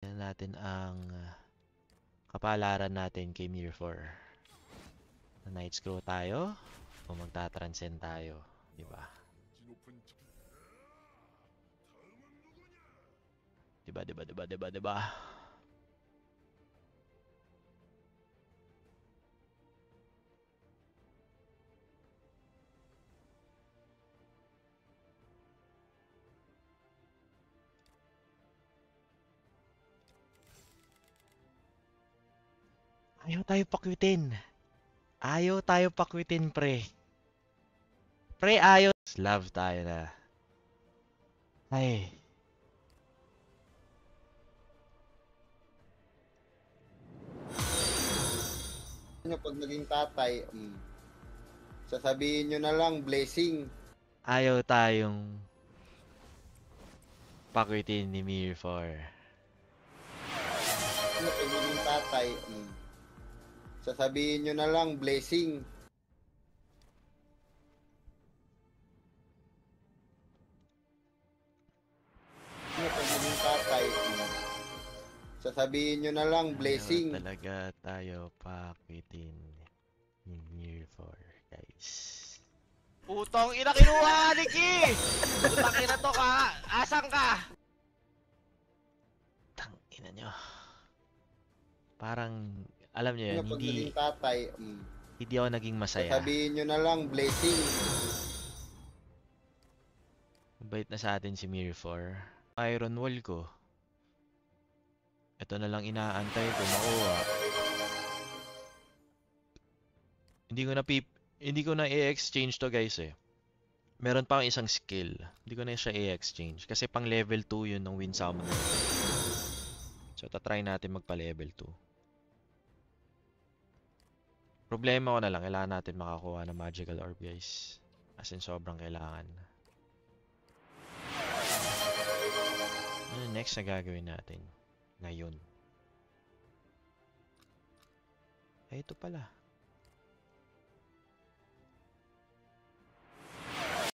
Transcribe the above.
Tignan natin ang kapalaran natin kay Mirror. Na Night Scroll tayo o magta-transcend tayo, di ba? Diba? Ayaw tayo pakwitin. Ayaw tayo pakwitin, pre. Pre, ayaw. Love tayo na. Ay. Pag naging tatay, sasabihin nyo na lang, blessing. Ayaw tayong pakwitin ni Mirror. Pag naging tatay, sasabihin nyo na lang, blessing. Pag naging tatay, sasabihin nyo na lang, blessing. Ayaw talaga tayo pakwitin ni Mirror, guys. Putong ina, kinuha, Nikki! Putang ina to ka! Asan ka? Tang ina nyo. Parang, alam nyo yun, Pag naging tatay, hindi ako naging masaya. sasabihin nyo na lang, blessing. Mabait na sa atin si Mirror. Iron Wall ko. Ito na lang inaantay ko, makuha. Hindi ko na i-exchange to, guys, eh. Meron pa akong isang skill. Hindi ko na siya i-exchange kasi pang level 2 yun ng Wind Summoner. So, tatry natin magpa-level 2. Problema ko na lang, kailangan natin makakuha ng Magical Orb, guys. As in, sobrang kailangan. Ano next na gagawin natin? Ngayon. Ito pala.